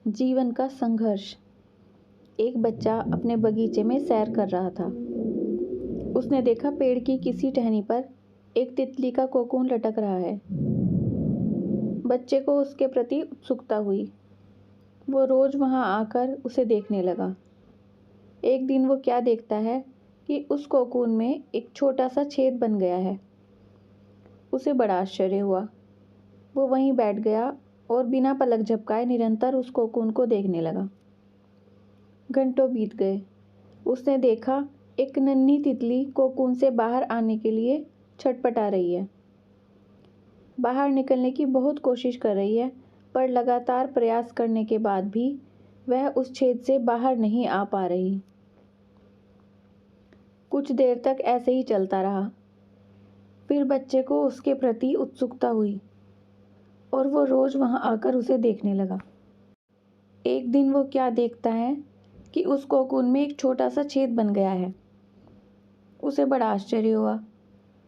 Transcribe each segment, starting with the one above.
जीवन का संघर्ष। एक बच्चा अपने बगीचे में सैर कर रहा था। उसने देखा पेड़ की किसी टहनी पर एक तितली का कोकून लटक रहा है। बच्चे को उसके प्रति उत्सुकता हुई। वो रोज वहां आकर उसे देखने लगा। एक दिन वो क्या देखता है कि उस कोकून में एक छोटा सा छेद बन गया है। उसे बड़ा आश्चर्य हुआ। वो वहीं बैठ गया और बिना पलक झपकाए निरंतर उस कोकून को देखने लगा। घंटों बीत गए। उसने देखा एक नन्ही तितली कोकून से बाहर आने के लिए छटपटा रही है। बाहर निकलने की बहुत कोशिश कर रही है, पर लगातार प्रयास करने के बाद भी वह उस छेद से बाहर नहीं आ पा रही। कुछ देर तक ऐसे ही चलता रहा। फिर बच्चे को उसके प्रति उत्सुकता हुई और वो रोज वहां आकर उसे देखने लगा। एक दिन वो क्या देखता है कि उस कोकून में एक छोटा सा छेद बन गया है। उसे बड़ा आश्चर्य हुआ।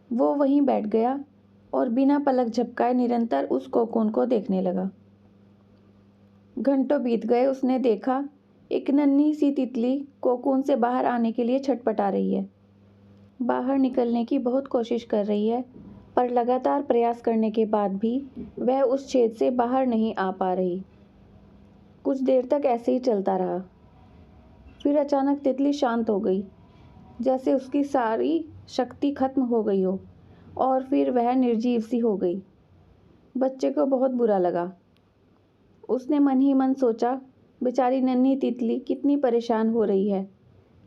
वो वहीं बैठ गया और बिना पलक झपकाए निरंतर उस कोकून को देखने लगा। घंटों बीत गए। उसने देखा एक नन्ही सी तितली कोकून से बाहर आने के लिए छटपटा रही है। बाहर निकलने की बहुत कोशिश कर रही है, पर लगातार प्रयास करने के बाद भी वह उस छेद से बाहर नहीं आ पा रही। कुछ देर तक ऐसे ही चलता रहा। फिर अचानक तितली शांत हो गई, जैसे उसकी सारी शक्ति खत्म हो गई हो, और फिर वह निर्जीव सी हो गई। बच्चे को बहुत बुरा लगा। उसने मन ही मन सोचा, बेचारी नन्ही तितली कितनी परेशान हो रही है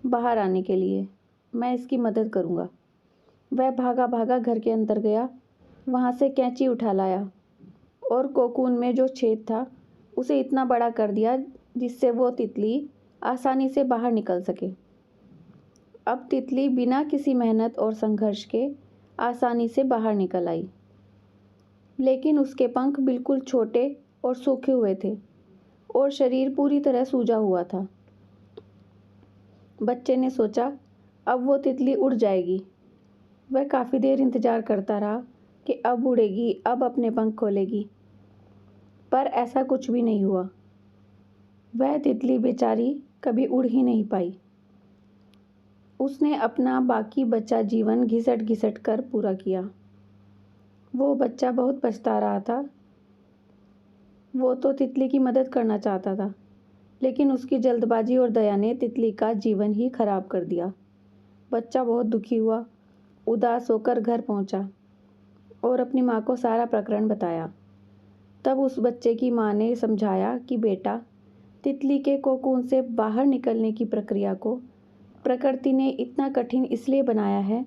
बाहर आने के लिए, मैं इसकी मदद करूँगा। वह भागा भागा घर के अंदर गया। वहाँ से कैंची उठा लाया और कोकून में जो छेद था उसे इतना बड़ा कर दिया जिससे वो तितली आसानी से बाहर निकल सके। अब तितली बिना किसी मेहनत और संघर्ष के आसानी से बाहर निकल आई, लेकिन उसके पंख बिल्कुल छोटे और सूखे हुए थे और शरीर पूरी तरह सूजा हुआ था। बच्चे ने सोचा, अब वो तितली उड़ जाएगी। वह काफ़ी देर इंतज़ार करता रहा कि अब उड़ेगी, अब अपने पंख खोलेगी, पर ऐसा कुछ भी नहीं हुआ। वह तितली बेचारी कभी उड़ ही नहीं पाई। उसने अपना बाकी बचा जीवन घिसट घिसट कर पूरा किया। वो बच्चा बहुत पछता रहा था। वो तो तितली की मदद करना चाहता था, लेकिन उसकी जल्दबाजी और दया ने तितली का जीवन ही खराब कर दिया। बच्चा बहुत दुखी हुआ, उदास होकर घर पहुंचा और अपनी माँ को सारा प्रकरण बताया। तब उस बच्चे की माँ ने समझाया कि बेटा, तितली के कोकून से बाहर निकलने की प्रक्रिया को प्रकृति ने इतना कठिन इसलिए बनाया है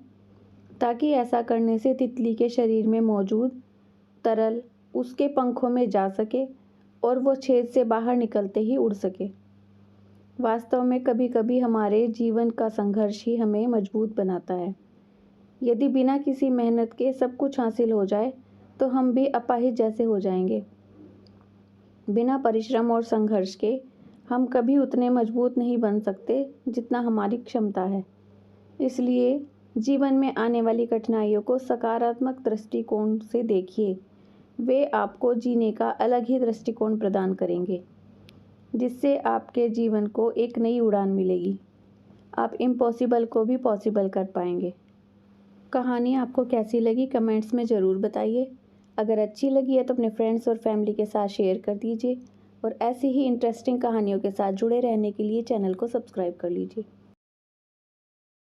ताकि ऐसा करने से तितली के शरीर में मौजूद तरल उसके पंखों में जा सके और वो छेद से बाहर निकलते ही उड़ सके। वास्तव में कभी कभी हमारे जीवन का संघर्ष ही हमें मजबूत बनाता है। यदि बिना किसी मेहनत के सब कुछ हासिल हो जाए तो हम भी अपाहिज जैसे हो जाएंगे। बिना परिश्रम और संघर्ष के हम कभी उतने मजबूत नहीं बन सकते जितना हमारी क्षमता है। इसलिए जीवन में आने वाली कठिनाइयों को सकारात्मक दृष्टिकोण से देखिए। वे आपको जीने का अलग ही दृष्टिकोण प्रदान करेंगे, जिससे आपके जीवन को एक नई उड़ान मिलेगी। आप इम्पॉसिबल को भी पॉसिबल कर पाएंगे। कहानी आपको कैसी लगी कमेंट्स में ज़रूर बताइए। अगर अच्छी लगी है तो अपने फ्रेंड्स और फैमिली के साथ शेयर कर दीजिए और ऐसी ही इंटरेस्टिंग कहानियों के साथ जुड़े रहने के लिए चैनल को सब्सक्राइब कर लीजिए।